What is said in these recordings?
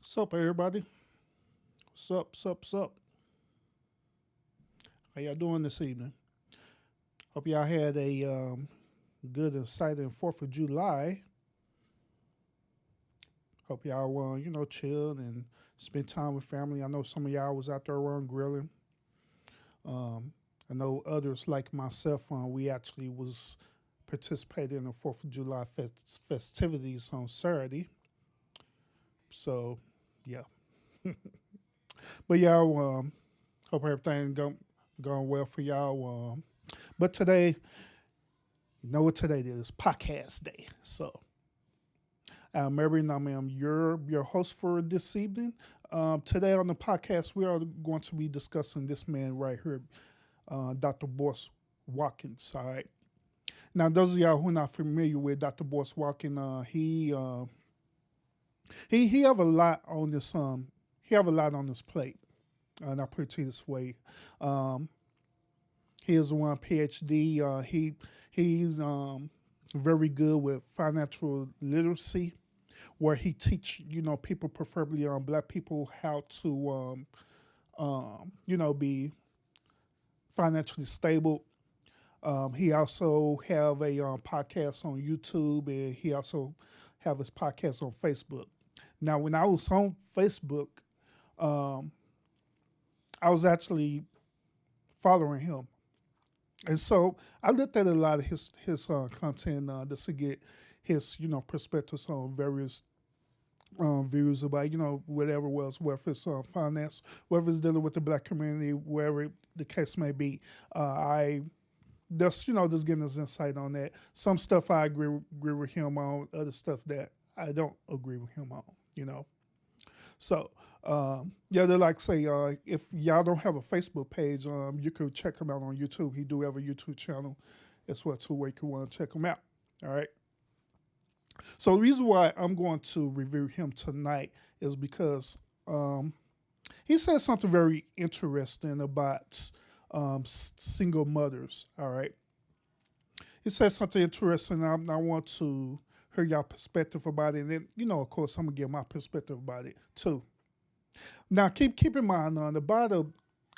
What's up, everybody? What's up? How y'all doing this evening? Hope y'all had a good and exciting 4th of July. Hope y'all, chilled and spent time with family. I know some of y'all was out there grilling. Um, I know others like myself, we actually was participating in the 4th of July festivities on Saturday. So, yeah. But y'all, hope everything going well for y'all. But today, you know what today is? Podcast day. So Mary, and I'm your host for this evening. Today on the podcast, we are going to be discussing this man right here, Dr. Boyce Watkins. All right. Now, those of y'all who are not familiar with Dr. Boyce Watkins, he have a lot on this he have a lot on his plate, and I'll put it to you this way. Um, he is one PhD. He's very good with financial literacy, where he teach people, preferably black people, how to be financially stable. He also have a podcast on YouTube, and he also have his podcast on Facebook. Now, when I was on Facebook, um, I was actually following him, and so I looked at a lot of his content just to get his perspectives on various views about whatever was, whether it's finance, whether it's dealing with the black community, wherever the case may be. I just just getting his insight on that. Some stuff I agree with him on, other stuff that I don't agree with him on. You know, so yeah, they like say if y'all don't have a Facebook page, you could check him out on YouTube. He do have a YouTube channel as well too, where you can want to check him out. All right. So the reason why I'm going to review him tonight is because he said something very interesting about single mothers. All right, he said something interesting. I want to hear y'all perspective about it, and then of course, I'm gonna give my perspective about it too. Now, keep in mind, about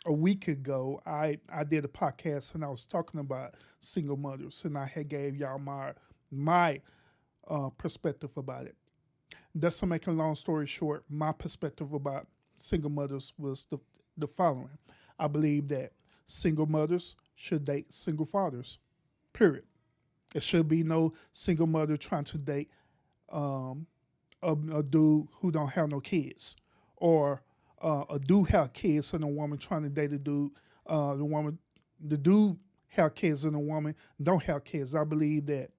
a week ago, I did a podcast and I was talking about single mothers, and I had gave y'all my perspective about it. That's to make a long story short, my perspective about single mothers was the following. I believe that single mothers should date single fathers, period. There should be no single mother trying to date um, a dude who don't have no kids, or a dude have kids and a woman trying to date a dude. The dude have kids and a woman don't have kids. I believe that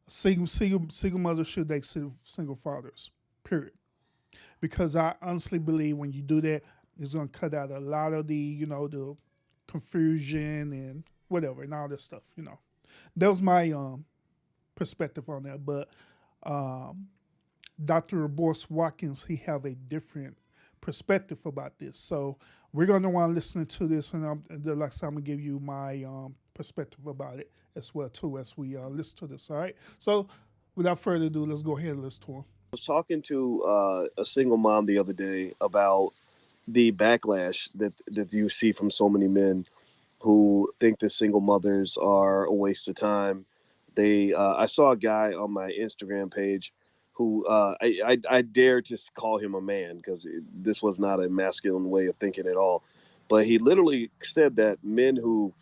single mothers should date single fathers, period. Because I honestly believe when you do that, it's going to cut out a lot of the confusion and whatever and all this stuff. That was my perspective on that. But um, Dr. Boyce Watkins, he have a different perspective about this. So we're going to want to listen to this, and like I said, I'm going to give you my perspective about it as well too as we listen to this. All right. So without further ado, let's go ahead and listen to him. Was talking to a single mom the other day about the backlash that you see from so many men who think that single mothers are a waste of time. I saw a guy on my Instagram page who I dare to call him a man because this was not a masculine way of thinking at all. But he literally said that men who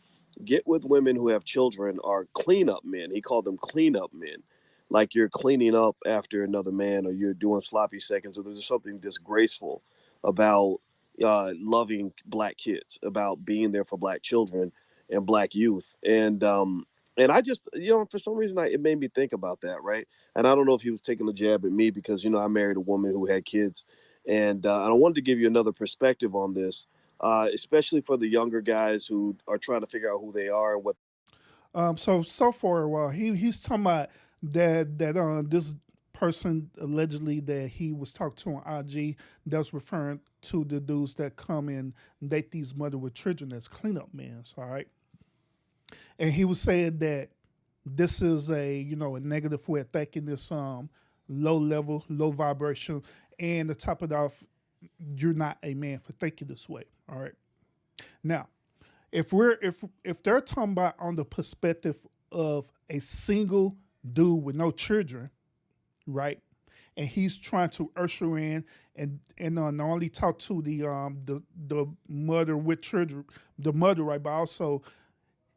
get with women who have children are cleanup men. He called them cleanup men, like you're cleaning up after another man, or you're doing sloppy seconds, or there's something disgraceful about loving black kids, about being there for black children and black youth. And I just, for some reason, it made me think about that, right? And I don't know if he was taking a jab at me because, I married a woman who had kids. And I wanted to give you another perspective on this, especially for the younger guys who are trying to figure out who they are and what. So for a while, he's talking about that this person allegedly that he was talking to on IG, that's referring to the dudes that come and date these mother with children as cleanup men. All right, and he was saying that this is a a negative way of thinking. This low level, low vibration, and to top it off, you're not a man for thinking this way. All right. Now, if they're talking about on the perspective of a single dude with no children, right? And he's trying to usher in and not only talk to the mother with children, the mother, right, but also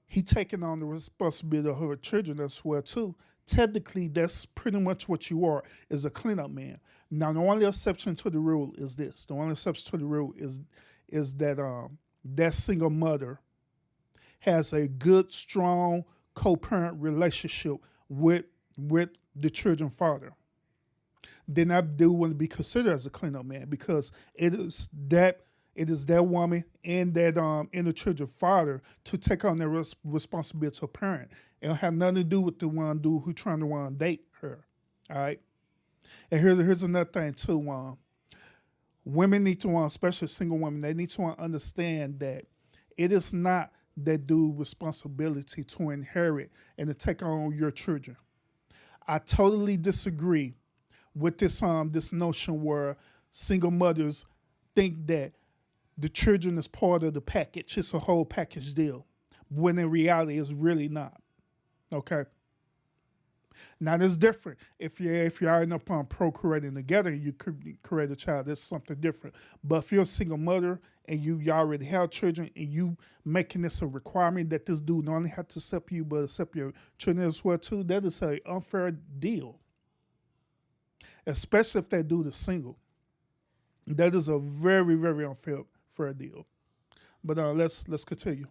he taking on the responsibility of her children as well too. Technically, that's pretty much what you are, is a cleanup man. Now, the only exception to the rule is this. The only exception to the rule is that that single mother has a good, strong co-parent relationship with with the children's father. Then I do want to be considered as a cleanup man because it is that woman and the children's father to take on their responsibility to a parent. It don't have nothing to do with the one dude who trying to date her. All right. And here's another thing too. Women need to, especially single women, they need to understand that it is not that dude's responsibility to inherit and to take on your children. I totally disagree with this notion where single mothers think that the children is part of the package. It's a whole package deal. When in reality it's really not. Okay. Now that's different. If you end up procreating together, you could create a child. That's something different. But if you're a single mother and you already have children and you making this a requirement that this dude not only have to accept you but accept your children as well too, that is an unfair deal. Especially if that dude is single. That is a very, very unfair fair deal. But let's continue.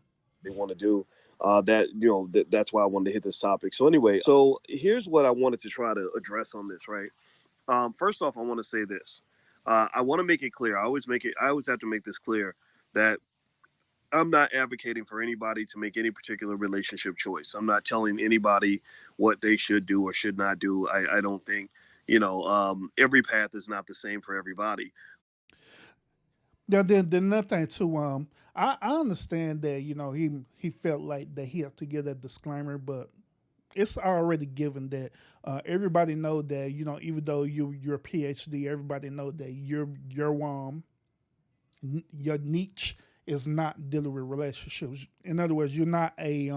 They want to do. That's why I wanted to hit this topic. So anyway, so here's what I wanted to try to address on this. Right. First off, I want to say this. I want to make it clear. I always have to make this clear that I'm not advocating for anybody to make any particular relationship choice. I'm not telling anybody what they should do or should not do. I don't think, every path is not the same for everybody. Yeah, then another thing too. I understand that he felt like that he had to give that disclaimer, but it's already given that everybody know that even though you're a PhD, everybody know that your niche is not dealing with relationships. In other words, you're not a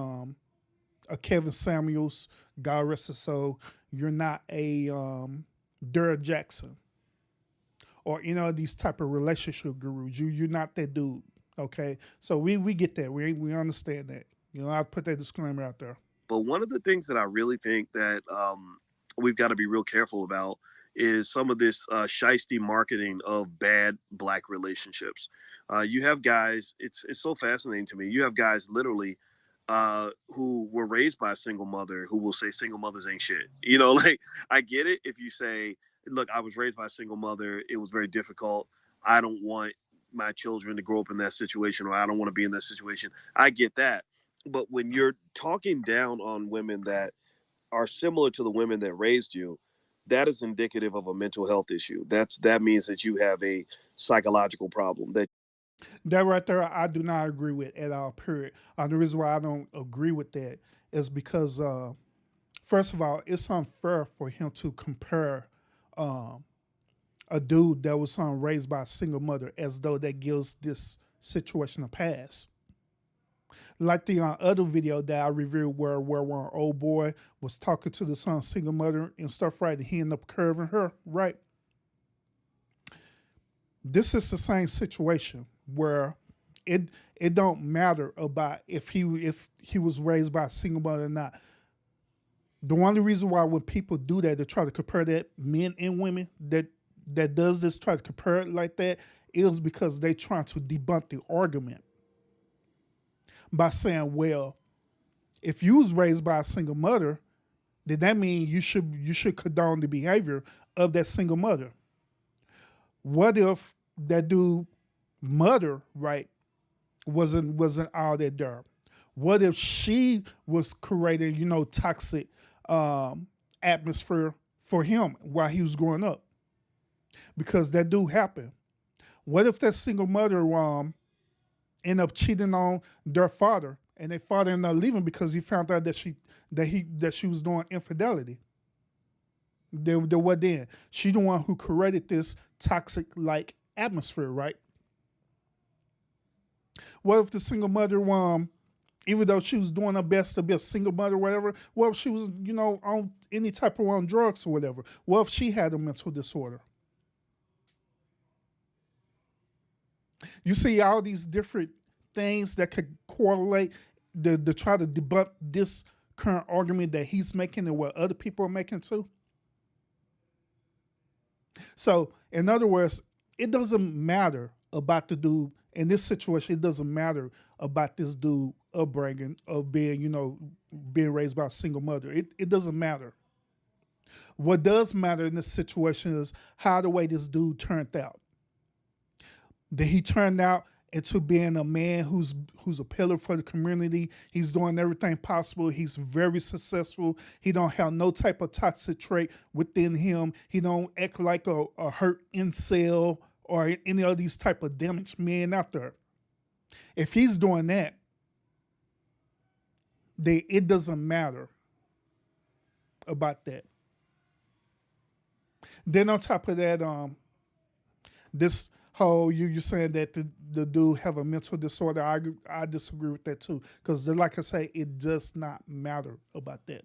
Kevin Samuels, God rest his soul. You're not a Derek Jackson or these type of relationship gurus. You're not that dude. Okay, so we get that. We understand that. I put that disclaimer out there. But one of the things that I really think that we've got to be real careful about is some of this shisty marketing of bad black relationships. You have guys. It's so fascinating to me. You have guys literally who were raised by a single mother who will say single mothers ain't shit. Like I get it if you say, look, I was raised by a single mother. It was very difficult. I don't want my children to grow up in that situation, or I don't want to be in that situation. I get that. But when you're talking down on women that are similar to the women that raised you, that is indicative of a mental health issue. That means that you have a psychological problem. That right there, I do not agree with at all. Period. The reason why I don't agree with that is because, first of all, it's unfair for him to compare um, a dude that was raised by a single mother as though that gives this situation a pass. Like the other video that I reviewed where one old boy was talking to the son's single mother and stuff, right? And he ended up curving her, right? This is the same situation where it don't matter about if he was raised by a single mother or not. The only reason why when people do that, they try to compare that men and women that does this, try to compare it like that, is because they trying to debunk the argument by saying, well, if you was raised by a single mother, then that means you should condone the behavior of that single mother. What if that dude mother, right, wasn't all that there? What if she was creating, toxic atmosphere for him while he was growing up? Because that do happen. What if that single mother end up cheating on their father and their father ended up leaving because he found out that she was doing infidelity? There what then? She the one who created this toxic like atmosphere, right? What if the single mother, even though she was doing her best to be a single mother, or whatever, what if she was, on any type of drugs or whatever? What if she had a mental disorder? You see all these different things that could correlate to try to debunk this current argument that he's making and what other people are making too. So, in other words, it doesn't matter about the dude in this situation. It doesn't matter about this dude upbringing of being, being raised by a single mother. It doesn't matter. What does matter in this situation is how the way this dude turned out. That he turned out into being a man who's a pillar for the community. He's doing everything possible. He's very successful. He don't have no type of toxic trait within him. He don't act like a hurt incel or any of these type of damaged men out there. If he's doing that, then it doesn't matter about that. Then on top of that, this whole you saying that the dude have a mental disorder. I disagree with that too, because like I say, it does not matter about that.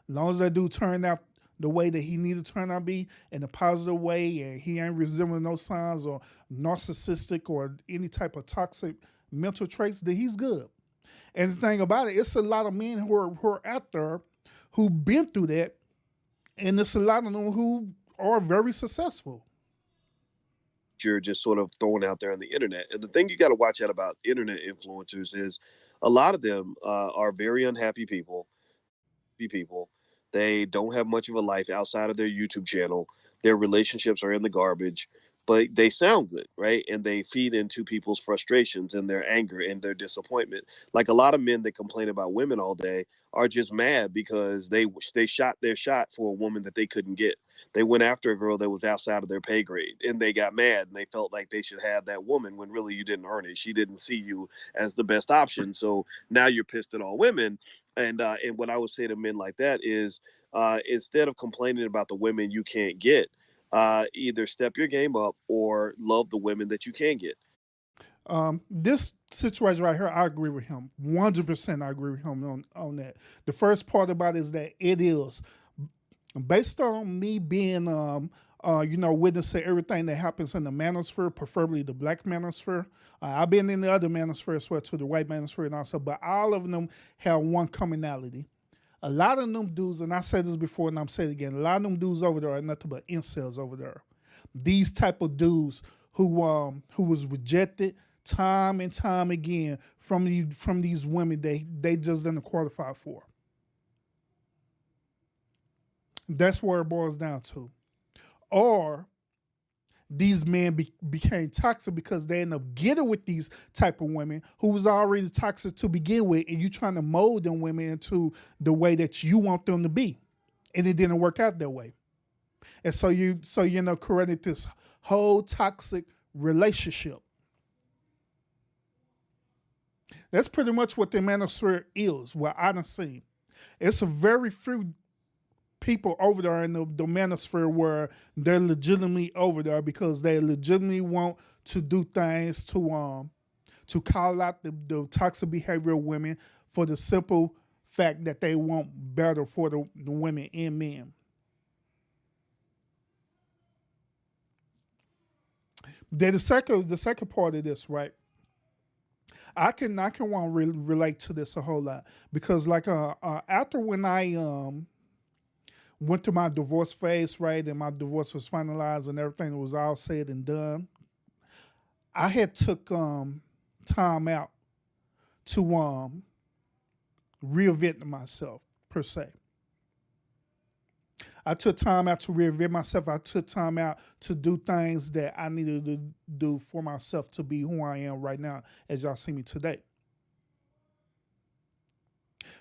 As long as that dude turned out the way that he needed to turn out be in a positive way, and he ain't resembling no signs or narcissistic or any type of toxic mental traits, then he's good. And the thing about it, it's a lot of men who are out there who've been through that, and it's a lot of them who are very successful. You're just sort of thrown out there on the internet. And the thing you got to watch out about internet influencers is a lot of them are very unhappy people. People, they don't have much of a life outside of their YouTube channel. Their relationships are in the garbage, but they sound good, right? And they feed into people's frustrations and their anger and their disappointment. Like a lot of men that complain about women all day are just mad because they shot their shot for a woman that they couldn't get. They went after a girl that was outside of their pay grade, and they got mad and they felt like they should have that woman when really you didn't earn it. She didn't see you as the best option. So now you're pissed at all women. And what I would say to men like that is, instead of complaining about the women you can't get, either step your game up or love the women that you can get. This situation right here, I agree with him. 100% I agree with him on that. The first part about it is that it is based on me being, witnessing everything that happens in the manosphere, preferably the black manosphere. I've been in the other manosphere as well, to the white manosphere and also, but all of them have one commonality. A lot of them dudes, and I said this before and I'm saying it again, a lot of them dudes over there are nothing but incels over there. These type of dudes who was rejected time and time again from these women they just didn't qualify for. That's where it boils down to. Or these men became toxic because they ended up getting with these type of women who was already toxic to begin with, and you trying to mold them women into the way that you want them to be, and it didn't work out that way. And so created this whole toxic relationship. That's pretty much what the manosphere is. What I done seen, it's a very few people over there in the manosphere where they're legitimately over there because they legitimately want to do things to call out the toxic behavior of women for the simple fact that they want better for the women and men. Then the second part of this, right? I can want to relate to this a whole lot because like after when I went through my divorce phase, right, and my divorce was finalized and everything was all said and done, I had took time out to reinvent myself per se. I took time out to reinvent myself. I took time out to do things that I needed to do for myself to be who I am right now, as y'all see me today.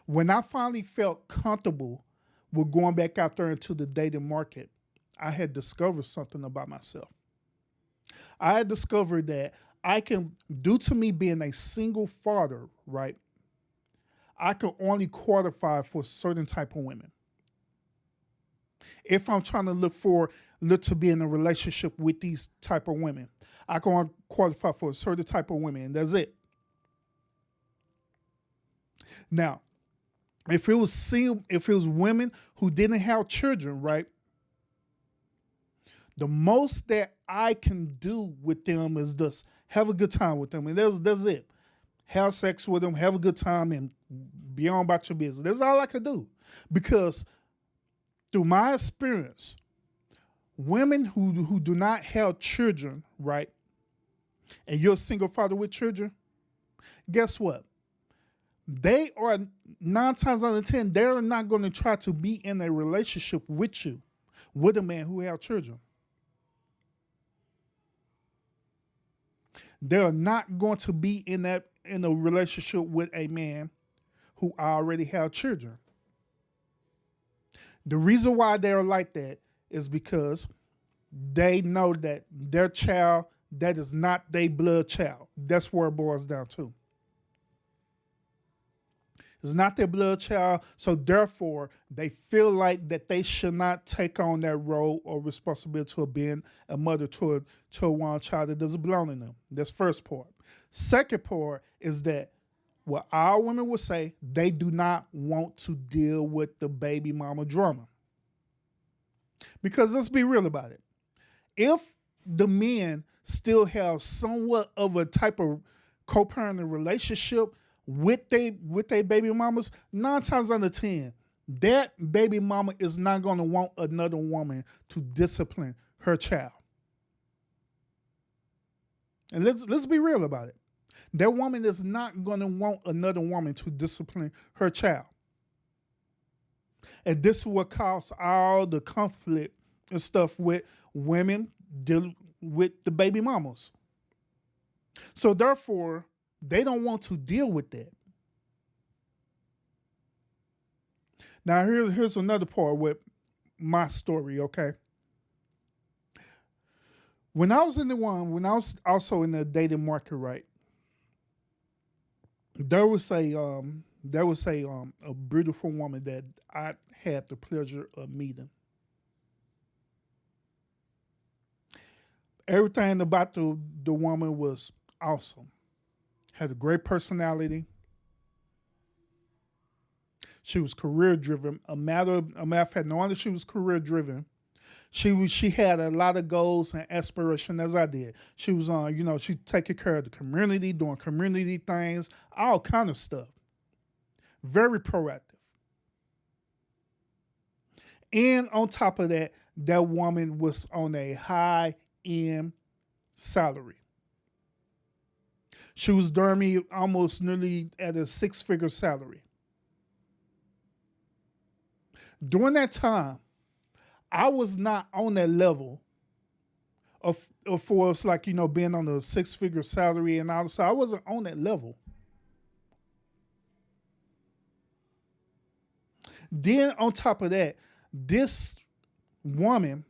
When I finally felt comfortable with going back out there into the dating market, I had discovered something about myself. I had discovered that I can, due to me being a single father, right, I can only qualify for certain type of women. If I'm trying to look to be in a relationship with these type of women, I can qualify for a certain type of women, and that's it. Now, if it was women who didn't have children, right? The most that I can do with them is just have a good time with them, and that's it. Have sex with them, have a good time, and be on about your business. That's all I can do, because through my experience, women who do not have children, right, and you're a single father with children, guess what? They are 9 times out of 10, they're not going to try to be in a relationship with you, with a man who have children. They're not going to be in a relationship with a man who already have children. The reason why they're like that is because they know that their child, that is not their blood child. That's where it boils down to. It's not their blood child, so therefore they feel like that they should not take on that role or responsibility of being a mother to a one child that doesn't belong to them. That's first part. Second part is that what our women would say, they do not want to deal with the baby mama drama. Because let's be real about it. If the men still have somewhat of a type of co-parenting relationship with they baby mamas, 9 times out of 10, that baby mama is not going to want another woman to discipline her child. And let's be real about it. That woman is not going to want another woman to discipline her child. And this is what caused all the conflict and stuff with women dealing with the baby mamas. So therefore, they don't want to deal with that. Now, here's another part with my story, okay? When I was also in the dating market, right? There was a beautiful woman that I had the pleasure of meeting. Everything about the woman was awesome. Had a great personality. She was career driven. A matter of fact, no wonder she was career driven. She had a lot of goals and aspiration as I did. She was on, she taking care of the community, doing community things, all kind of stuff. Very proactive. And on top of that, that woman was on a high end salary. She was during me almost nearly at a 6-figure salary. During that time, I was not on that level of for us, like, being on a 6-figure salary and all. So I wasn't on that level. Then on top of that, this woman,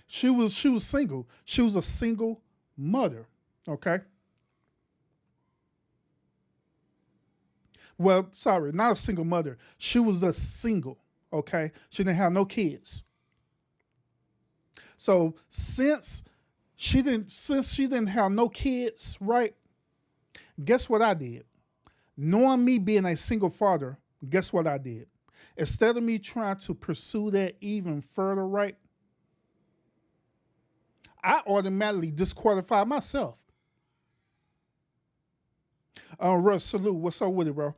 she was single. She was a single mother. Okay. Well, sorry, not a single mother. She was just single. Okay. She didn't have no kids. So since she didn't have no kids, right? Guess what I did? Knowing me being a single father, guess what I did? Instead of me trying to pursue that even further, right? I automatically disqualified myself. Russ, salute. What's up with it, bro?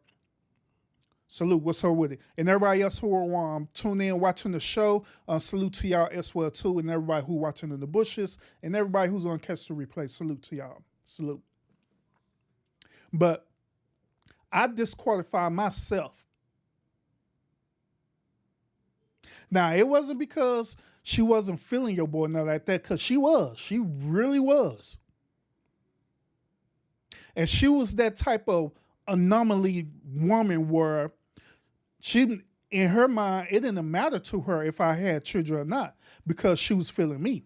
Salute. What's up with it? And everybody else who are tuning in, watching the show, salute to y'all as well, too. And everybody who watching in the bushes and everybody who's going to catch the replay, salute to y'all. Salute. But I disqualified myself. Now, it wasn't because she wasn't feeling your boy, nothing like that, because she was. She really was. And she was that type of anomaly woman where she, in her mind, it didn't matter to her if I had children or not, because she was feeling me.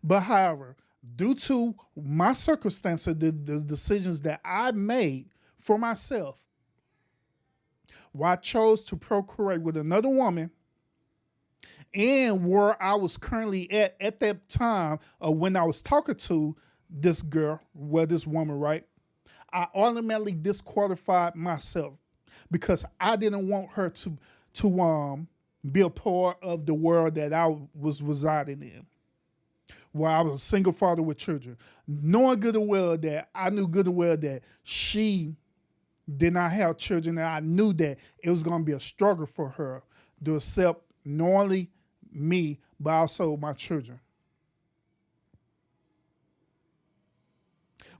But however, due to my circumstances, the decisions that I made for myself, where I chose to procreate with another woman, and where I was currently at that time of when I was talking to this girl, well, this woman, right? I automatically disqualified myself because I didn't want her to be a part of the world that I was residing in, where I was a single father with children, knowing good and well that I knew good and well that she did not have children, and I knew that it was going to be a struggle for her to accept not only me but also my children.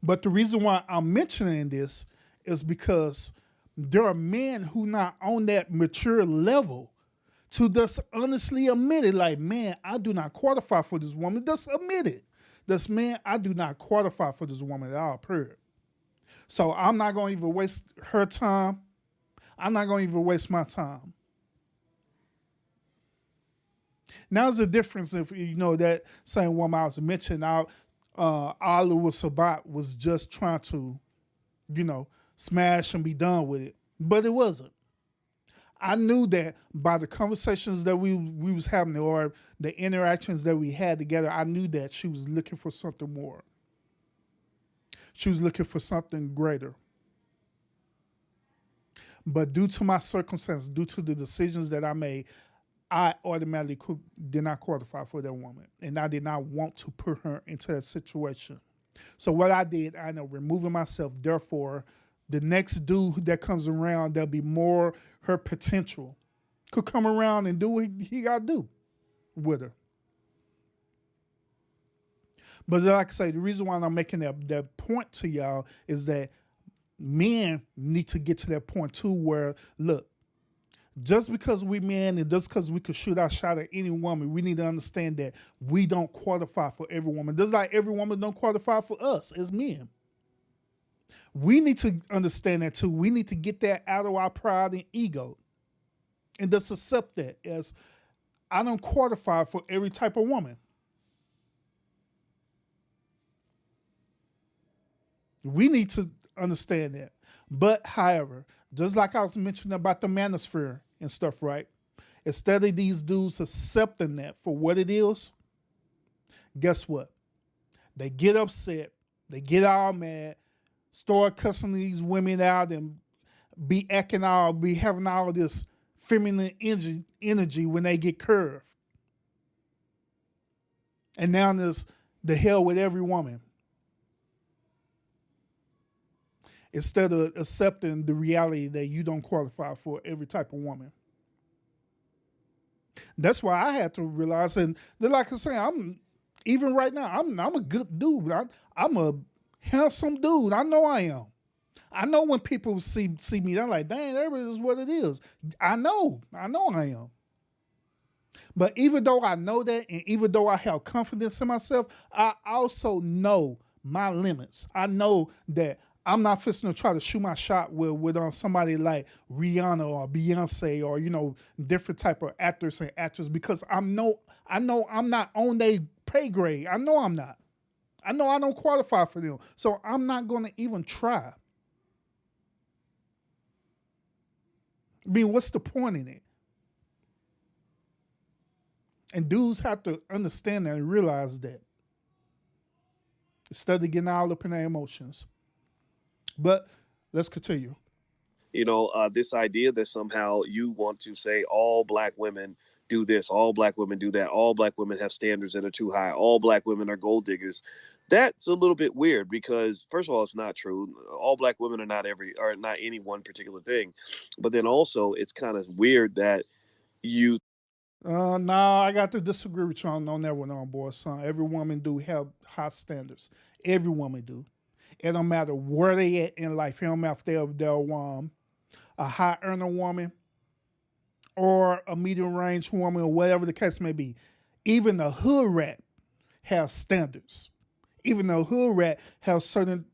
But the reason why I'm mentioning this is because there are men who not on that mature level to just honestly admit it, like, man, I do not qualify for this woman. Just admit it. Just, man, I do not qualify for this woman at all, period. So I'm not going to even waste her time. I'm not going to even waste my time. Now, there's a difference if, that same woman I was mentioning, all it was about was just trying to, smash and be done with it. But it wasn't. I knew that by the conversations that we was having or the interactions that we had together, I knew that she was looking for something more. She was looking for something greater. But due to my circumstances, due to the decisions that I made, I automatically did not qualify for that woman. And I did not want to put her into that situation. So what I did, I ended up removing myself. Therefore, the next dude that comes around, there'll be more her potential, could come around and do what he got to do with her. But like I say, the reason why I'm making that point to y'all is that men need to get to that point too where, look, just because we men and just because we could shoot our shot at any woman, we need to understand that we don't qualify for every woman. Just like every woman don't qualify for us as men. We need to understand that too. We need to get that out of our pride and ego and just accept that as I don't qualify for every type of woman. We need to understand that. But however, just like I was mentioning about the manosphere and stuff, right? Instead of these dudes accepting that for what it is, guess what? They get upset, they get all mad, start cussing these women out and be having all this feminine energy when they get curved. And now there's the hell with every woman. Instead of accepting the reality that you don't qualify for every type of woman. That's why I had to realize, and like I say, I'm even right now, I'm a good dude. I'm a handsome dude. I know I am. I know when people see me, they're like, dang, that is what it is. I know I am. But even though I know that, and even though I have confidence in myself, I also know my limits. I know that I'm not fixing to try to shoot my shot with somebody like Rihanna or Beyonce or different type of actors and actresses because I know I'm not on their pay grade. I know I'm not. I know I don't qualify for them, so I'm not going to even try. I mean, what's the point in it? And dudes have to understand that and realize that instead of getting all up in their emotions. But let's continue. This idea that somehow you want to say all black women do this, all black women do that, all black women have standards that are too high, all black women are gold diggers. That's a little bit weird because first of all, it's not true. All black women are not any one particular thing. But then also it's kind of weird that you No, I got to disagree with you on that one, boy, son. Every woman do have high standards. Every woman do. It don't matter where they at in life. It don't matter if they're a high earner woman or a medium range woman or whatever the case may be. Even the hood rat has standards. Even the hood rat has certain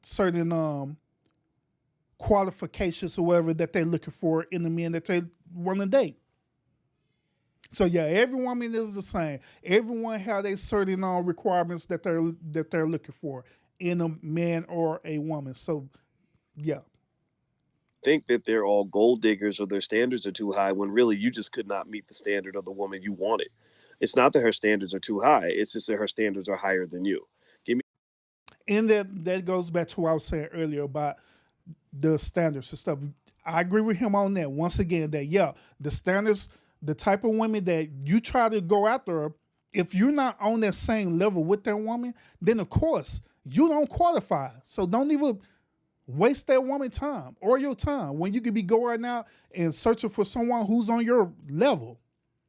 qualifications or whatever that they're looking for in the men that they want to date. So yeah, every woman is the same. Everyone has a certain requirements that they're looking for in a man or a woman. So yeah. think that they're all gold diggers or their standards are too high when really you just could not meet the standard of the woman you wanted. It's not that her standards are too high, it's just that her standards are higher than you. Give me And that goes back to what I was saying earlier about the standards and stuff. I agree with him on that. Once again, that yeah, the standards, the type of women that you try to go after, if you're not on that same level with that woman, then of course you don't qualify. So don't even waste that woman time or your time when you could be going out and searching for someone who's on your level.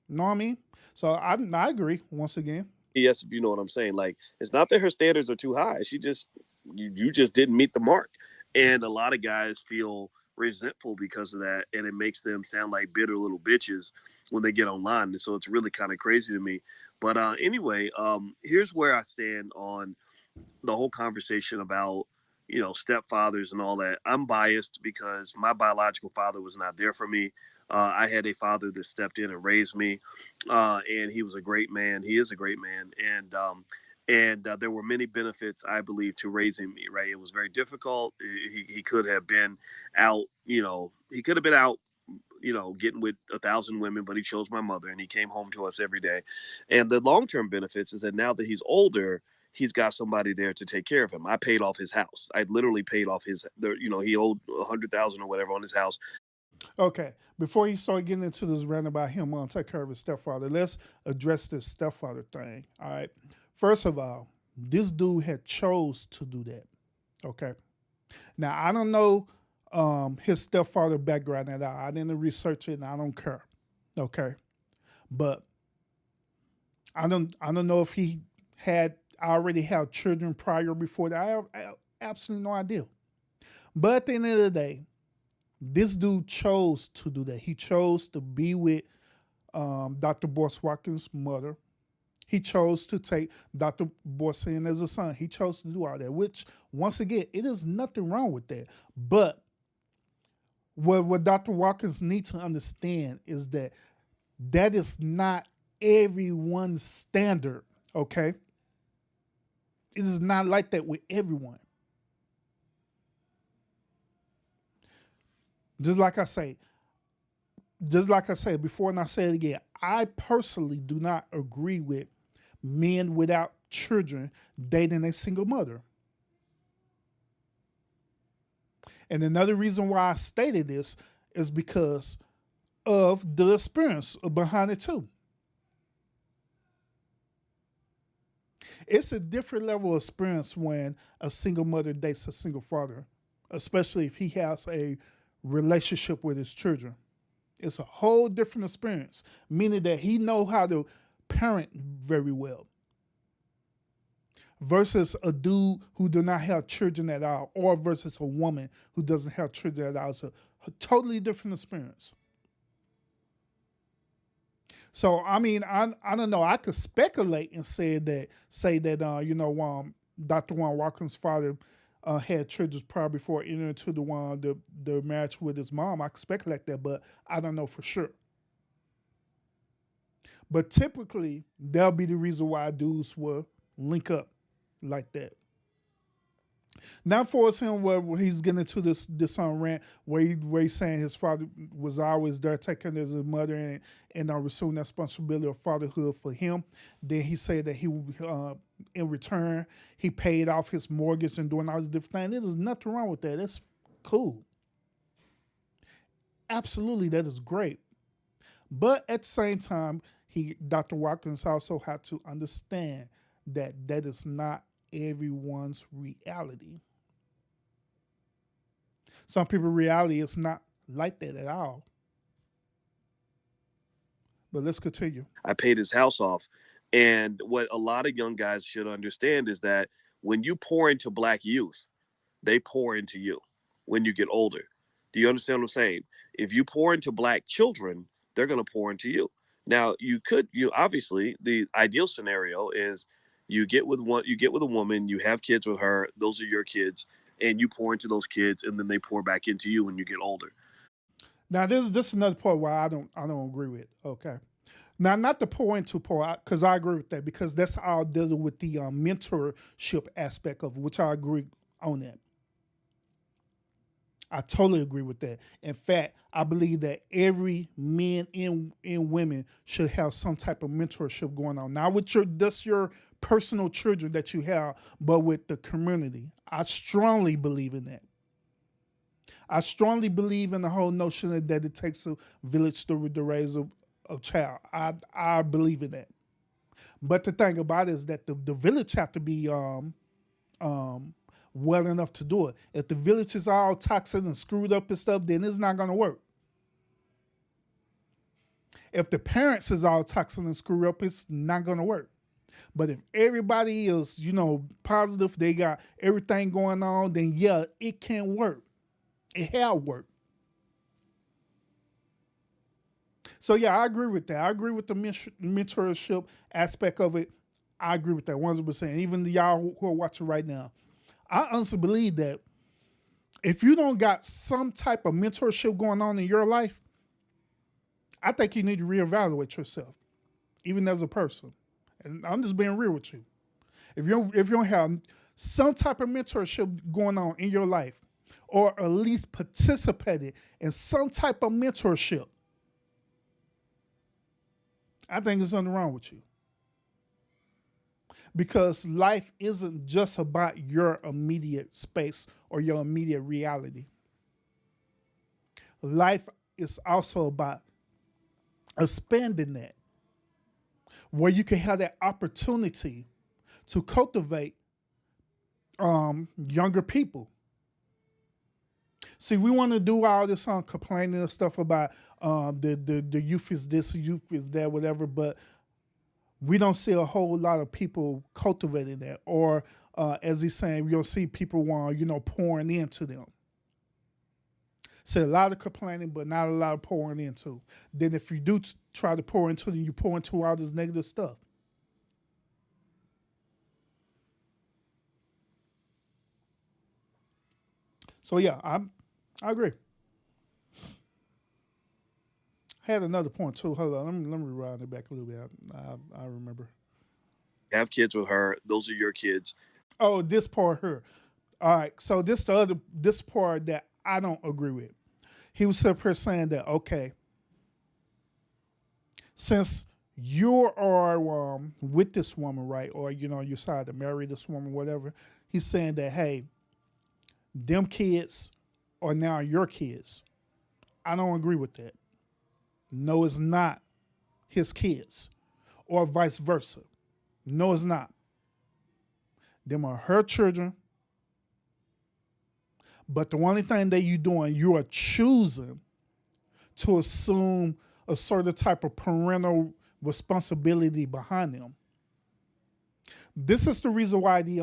You know what I mean? So I agree once again. yes, if you know what I'm saying. Like, it's not that her standards are too high. She just you just didn't meet the mark. And a lot of guys feel resentful because of that, and it makes them sound like bitter little bitches when they get online. And so it's really kind of crazy to me. But anyway, here's where I stand on the whole conversation about stepfathers and all that. I'm biased because my biological father was not there for me. I had a father that stepped in and raised me, and he was a great man. He is a great man, and there were many benefits, I believe, to raising me. Right, it was very difficult. He could have been out. He could have been out, getting with 1,000 women, but he chose my mother and he came home to us every day. And the long term benefits is that now that he's older, he's got somebody there to take care of him. I paid off his house. I literally paid off he owed 100,000 or whatever on his house. Okay, before you start getting into this rant about him wanting to take care of his stepfather, let's address this stepfather thing. All right. First of all, this dude had chose to do that. Okay. Now I don't know his stepfather background at all. I didn't research it, and I don't care. Okay, but I don't know if he had already had children prior before that. I have absolutely no idea. But at the end of the day, this dude chose to do that. He chose to be with Dr. Boyce Watkins' mother. He chose to take Dr. Boyce in as a son. He chose to do all that, which, once again, it is nothing wrong with that. But what Dr. Watkins needs to understand is that that is not everyone's standard, okay? It is not like that with everyone. Just like I say, just like I said before, and I say it again, I personally do not agree with men without children dating a single mother. And another reason why I stated this is because of the experience behind it too. It's a different level of experience when a single mother dates a single father, especially if he has a relationship with his children. It's a whole different experience, meaning that he know how to parent very well versus a dude who do not have children at all, or versus a woman who doesn't have children at all. It's a totally different experience. So I mean, I don't know. I could speculate and say that Dr. Juan Watkins' father had children prior before entering into the marriage with his mom. I could speculate that, but I don't know for sure. But typically, that'll be the reason why dudes will link up like that. Not for him where he's getting into this on rant where he's saying his father was always there taking care of his mother and assuming that responsibility of fatherhood for him. Then he said that he in return he paid off his mortgage and doing all these different things. There's nothing wrong with that. That's cool. Absolutely, that is great. But at the same time, Dr. Watkins also had to understand that that is not everyone's reality. Some people's reality is not like that at all. But let's continue. I paid his house off. And what a lot of young guys should understand is that when you pour into black youth, they pour into you when you get older. Do you understand what I'm saying? If you pour into black children, they're going to pour into you. Now, you obviously the ideal scenario is you get with a woman, you have kids with her, those are your kids, and you pour into those kids, and then they pour back into you when you get older. Now this is another part where I don't agree with. Okay. Now, not the pour into pour out, because I agree with that, because that's all dealing with the mentorship aspect of it, which I agree on that. I totally agree with that. In fact, I believe that every man and women should have some type of mentorship going on. Not with your personal children that you have, but with the community. I strongly believe in that. I strongly believe in the whole notion that it takes a village to raise a child. I believe in that. But the thing about it is that the village have to be um, well enough to do it. If the village is all toxic and screwed up and stuff, then it's not going to work. If the parents is all toxic and screwed up, it's not going to work. But if everybody is, positive, they got everything going on, then yeah, it can work. It have worked. So yeah, I agree with that. I agree with the mentorship aspect of it. I agree with that 100%. Even the y'all who are watching right now, I honestly believe that if you don't got some type of mentorship going on in your life, I think you need to reevaluate yourself, even as a person. And I'm just being real with you. If you don't have some type of mentorship going on in your life, or at least participated in some type of mentorship, I think there's something wrong with you. Because life isn't just about your immediate space or your immediate reality. Life is also about expanding that, where you can have that opportunity to cultivate younger people. See, we want to do all this complaining and stuff about the youth is this, youth is that, whatever, but we don't see a whole lot of people cultivating that. Or as he's saying, we don't see people pouring into them. So a lot of complaining, but not a lot of pouring into. Then if you do try to pour into them, you pour into all this negative stuff. So yeah, I agree. I had another point too. Hold on, let me rewind it back a little bit. I remember. Have kids with her. Those are your kids. Oh, this part here. All right. So this part that I don't agree with. He was up here saying that, okay, since you are with this woman, right, or you decide to marry this woman, whatever, he's saying that, hey, them kids are now your kids. I don't agree with that. No, it's not his kids, or vice versa. No, it's not. Them are her children. But the only thing that you're doing, you are choosing to assume a certain type of parental responsibility behind them. This is the reason why the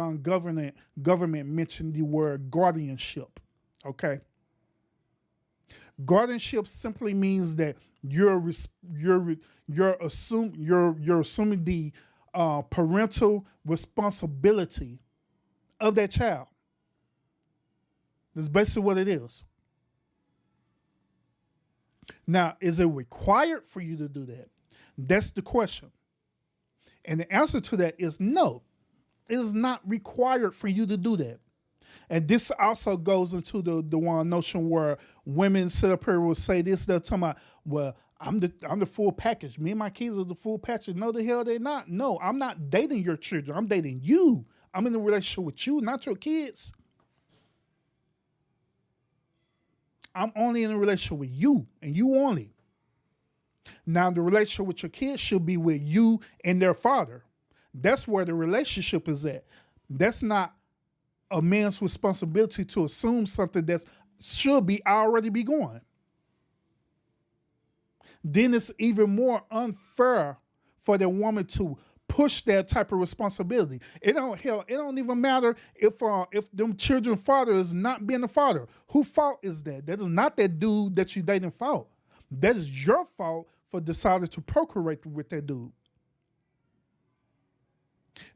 government mentioned the word guardianship. Okay, guardianship simply means that you're assuming the parental responsibility of that child. That's basically what it is. Now, is it required for you to do that? That's the question. And the answer to that is no. It is not required for you to do that. And this also goes into the one notion where women sit up here will say this, they're talking about, well, I'm the full package. Me and my kids are the full package. No, the hell they're not. No, I'm not dating your children. I'm dating you. I'm in a relationship with you, not your kids. I'm only in a relationship with you and you only. Now, the relationship with your kids should be with you and their father. That's where the relationship is at. That's not a man's responsibility to assume something that should be already be going. Then it's even more unfair for the woman to push that type of responsibility. It don't even matter if them children's father is not being the father. Whose fault is that? That is not that dude that you dating fault. That is your fault for deciding to procreate with that dude.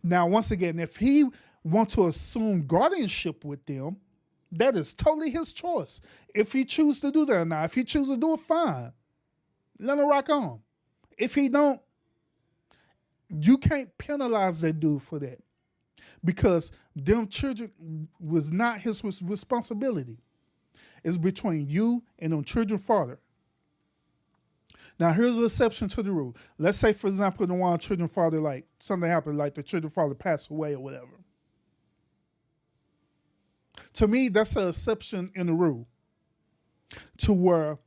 Now, once again, if he wants to assume guardianship with them, that is totally his choice. If he chooses to do that or not, if he chooses to do it, fine. Let him rock on. If he don't, you can't penalize that dude for that, because them children was not his responsibility. It's between you and them children's father. Now, here's an exception to the rule. Let's say, for example, the one children's father, like something happened, like the children's father passed away or whatever. To me, that's an exception in the rule to where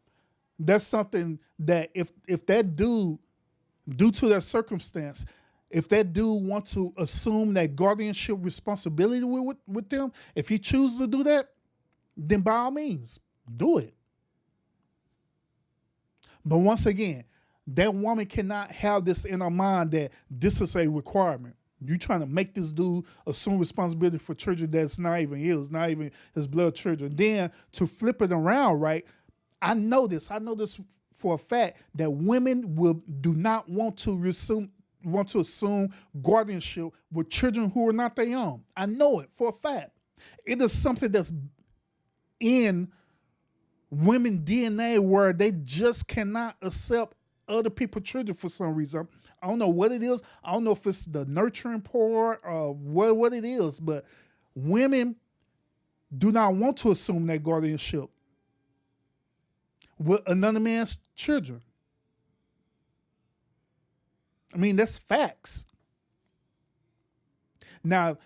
that's something that if that dude, due to that circumstance, if that dude wants to assume that guardianship responsibility with them, if he chooses to do that, then by all means, do it. But once again, that woman cannot have this in her mind that this is a requirement. You trying to make this dude assume responsibility for children that's not even his, not even his blood children. Then to flip it around, right? I know this for a fact that women do not want to assume guardianship with children who are not their own. I know it for a fact. It is something that's in women DNA where they just cannot accept other people's children for some reason. I don't know what it is. I don't know if it's the nurturing part or what it is, but women do not want to assume that guardianship with another man's children. I mean, that's facts. Now,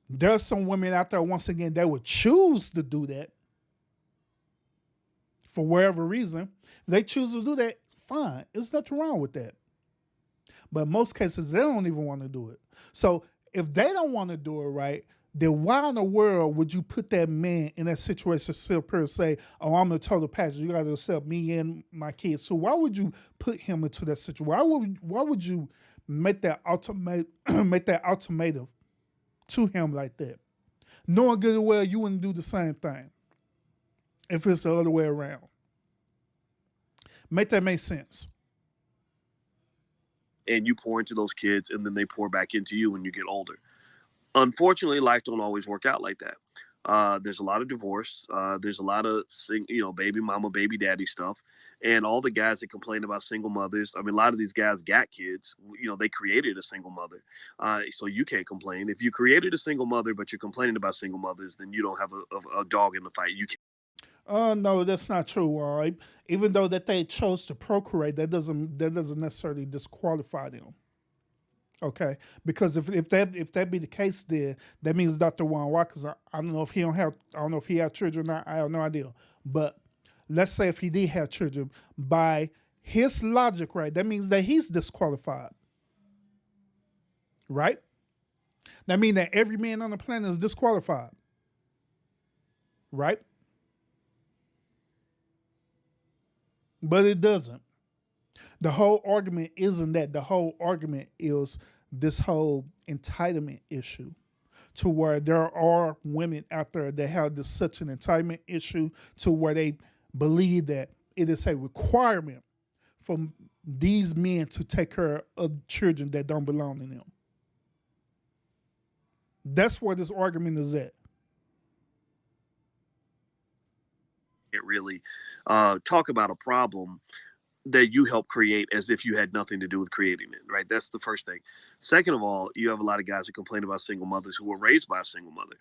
there's some women out there, once again, that would choose to do that for whatever reason. If they choose to do that, fine. There's nothing wrong with that. But in most cases, they don't even want to do it. So if they don't want to do it right, then why in the world would you put that man in that situation, sit up here and say, oh, I'm the total package. You got to accept me and my kids. So why would you put him into that situation? Why would you make that ultimatum to him like that? Knowing good and well you wouldn't do the same thing if it's the other way around. Make that make sense. And you pour into those kids, and then they pour back into you when you get older. Unfortunately, life don't always work out like that. There's a lot of divorce. There's a lot of baby mama, baby daddy stuff, and all the guys that complain about single mothers. I mean, a lot of these guys got kids. They created a single mother, so you can't complain. If you created a single mother, but you're complaining about single mothers, then you don't have a dog in the fight. You can't. No, that's not true. Even though that they chose to procreate, that doesn't necessarily disqualify them. Okay, because if that be the case, then that means Dr. Boyce Watkins. I don't know if he had children or not. I have no idea. But let's say if he did have children, by his logic, right, that means that he's disqualified. Right? That means that every man on the planet is disqualified. Right? But it doesn't. The whole argument isn't that. The whole argument is this whole entitlement issue, to where there are women out there that have such an entitlement issue to where they believe that it is a requirement for these men to take care of children that don't belong to them. That's where this argument is at. It really talk about a problem that you help create as if you had nothing to do with creating it, right? That's the first thing. Second of all, you have a lot of guys who complain about single mothers who were raised by a single mother.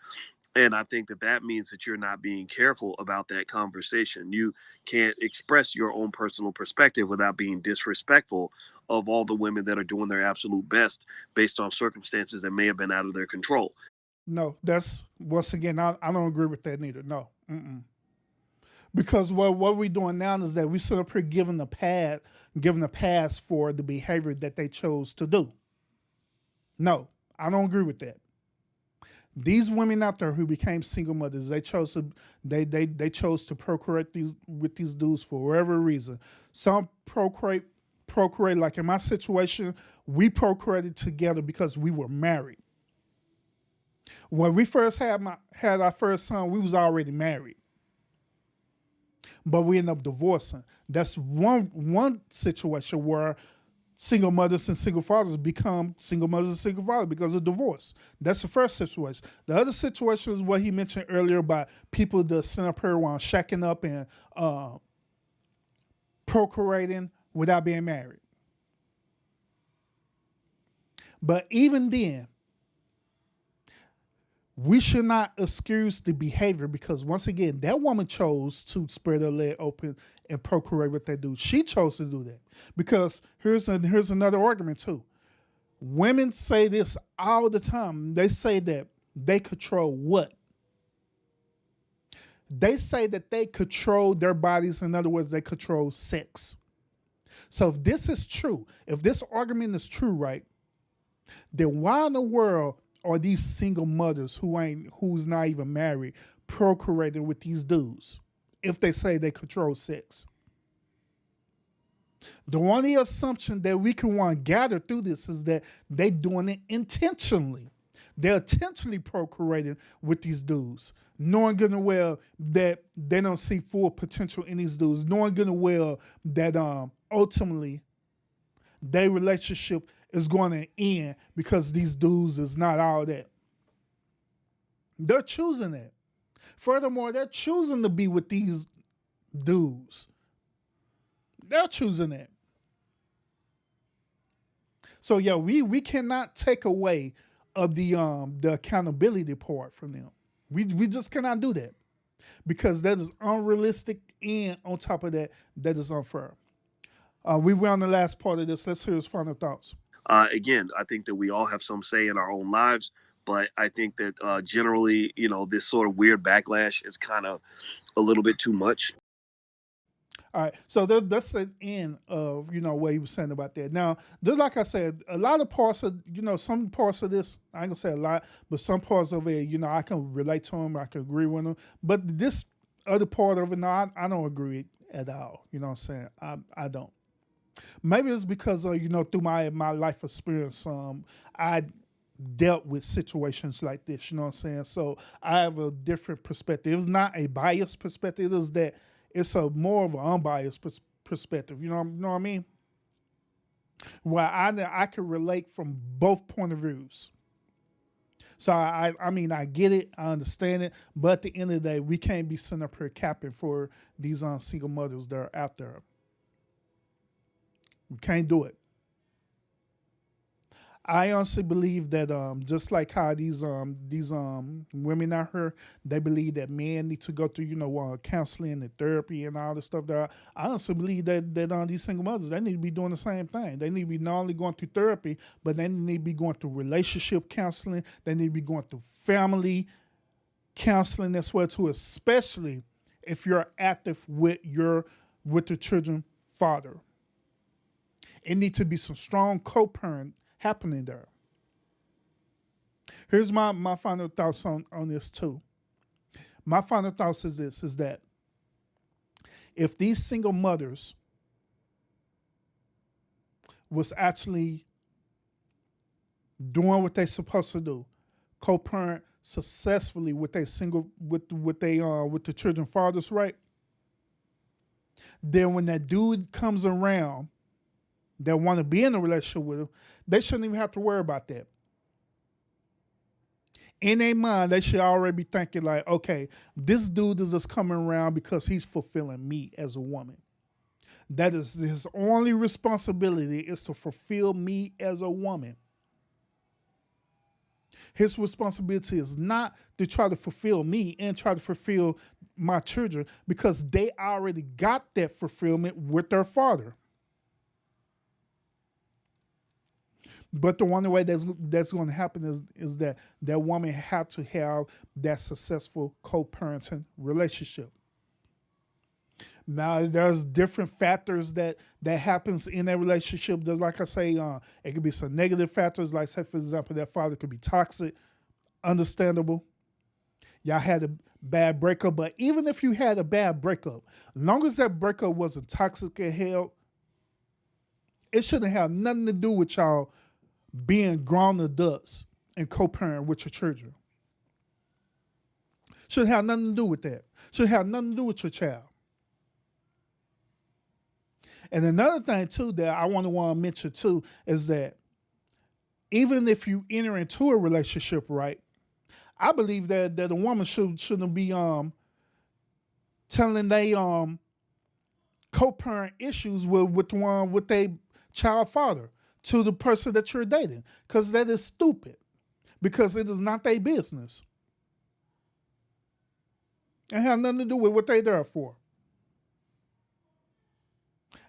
And I think that means that you're not being careful about that conversation. You can't express your own personal perspective without being disrespectful of all the women that are doing their absolute best based on circumstances that may have been out of their control. No, that's, once again, I don't agree with that neither. No. Because what we're doing now is that we sit up here giving a pass for the behavior that they chose to do. No, I don't agree with that. These women out there who became single mothers, they chose to procreate with these dudes for whatever reason. Some procreate. Like in my situation, we procreated together because we were married. When we first had our first son, we was already married. But we end up divorcing. That's one situation where single mothers and single fathers become single mothers and single fathers because of divorce. That's the first situation. The other situation is what he mentioned earlier about people that sit up here while shacking up and procreating without being married. But even then, We should not excuse the behavior because once again, that woman chose to spread her leg open and procreate with that dude. She chose to do that because here's another argument too. Women say this all the time. They say that they control what? They say that they control their bodies. In other words, they control sex. So if this is true, if this argument is true, right, then why in the world are these single mothers who's not even married procreating with these dudes if they say they control sex? The only assumption that we can want to gather through this is that they doing it intentionally. They're intentionally procreating with these dudes, knowing good and well that they don't see full potential in these dudes, knowing good and well that ultimately their relationship is going to end because these dudes is not all that. They're choosing that. Furthermore, they're choosing to be with these dudes. They're choosing that. So yeah, we cannot take away of the accountability part from them. We just cannot do that because that is unrealistic, and on top of that, that is unfair. We were on the last part of this. Let's hear his final thoughts. Again, I think that we all have some say in our own lives, but I think that generally, this sort of weird backlash is kind of a little bit too much. All right, so that's the end of what he was saying about that. Now, just like I said, a lot of parts of some parts of this, I ain't gonna say a lot, but some parts of it, I can relate to him, I can agree with him. But this other part of it, no, I don't agree at all. You know what I'm saying? I don't. Maybe it's because through my life experience, I dealt with situations like this. You know what I'm saying? So I have a different perspective. It's not a biased perspective. It's that it's a more of an unbiased perspective. You know what I mean? Where I can relate from both point of views. So I mean I get it, I understand it, but at the end of the day, we can't be sitting up here capping for these single mothers that are out there. We can't do it. I honestly believe that just like how these women out here, they believe that men need to go through counseling and therapy and all this stuff. That I honestly believe that these single mothers, they need to be doing the same thing. They need to be not only going through therapy, but they need to be going through relationship counseling. They need to be going through family counseling as well too, especially if you're active with the children father. It needs to be some strong co-parent happening there. Here's my final thoughts on this too. My final thoughts is that if these single mothers was actually doing what they're supposed to do, co-parent successfully with the children fathers, right? Then when that dude comes around that want to be in a relationship with them, they shouldn't even have to worry about that. In their mind, they should already be thinking like, okay, this dude is just coming around because he's fulfilling me as a woman. That is his only responsibility, is to fulfill me as a woman. His responsibility is not to try to fulfill me and try to fulfill my children, because they already got that fulfillment with their father. But the only way that's going to happen is that woman have to have that successful co-parenting relationship. Now, there's different factors that happens in that relationship. There's, like I say, it could be some negative factors, like, say, for example, that father could be toxic. Understandable. Y'all had a bad breakup, but even if you had a bad breakup, as long as that breakup wasn't toxic as hell, it shouldn't have nothing to do with y'all being grown adults and co-parent with your children. Shouldn't have nothing to do with that. Shouldn't have nothing to do with your child. And another thing too that I want to mention too is that even if you enter into a relationship, right, I believe that a woman shouldn't be telling they co-parent issues with their child father to the person that you're dating, because that is stupid, because it is not their business. It have nothing to do with what they there for.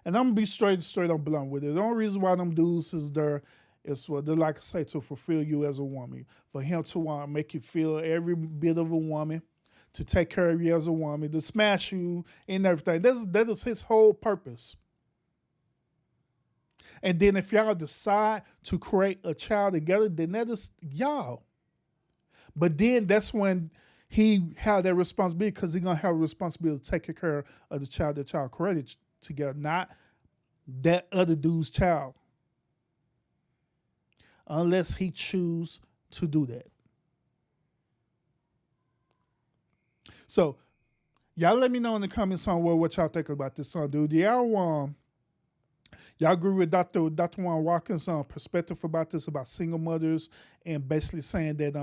And I'm gonna be straight up blunt with it. The only reason why them dudes is there is for, they like I say, to fulfill you as a woman, for him to make you feel every bit of a woman, to take care of you as a woman, to smash you and everything. That is his whole purpose. And then if y'all decide to create a child together, then that is y'all. But then that's when he had that responsibility, because he's gonna have a responsibility to take care of the child that y'all created together, not that other dude's child, unless he choose to do that. So y'all let me know in the comments on what y'all think about this song, dude. Y'all agree with Dr. Boyce Watkins' perspective about this, about single mothers, and basically saying that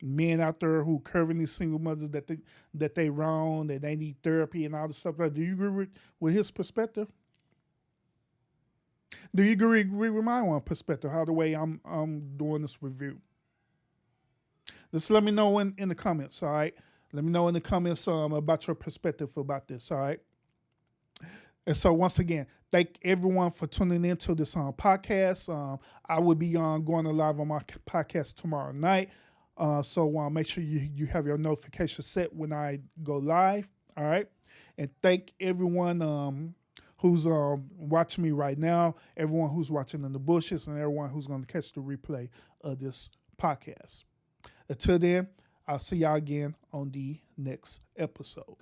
men out there who curving these single mothers, that they wrong, that they need therapy and all this stuff. Do you agree with his perspective? Do you agree with my one perspective? How the way I'm doing this review? Just let me know in the comments. All right. Let me know in the comments about your perspective about this. All right. And so once again, thank everyone for tuning into this podcast. I will be going live on my podcast tomorrow night. So make sure you have your notifications set when I go live. All right. And thank everyone who's watching me right now, everyone who's watching in the bushes, and everyone who's going to catch the replay of this podcast. Until then, I'll see y'all again on the next episode.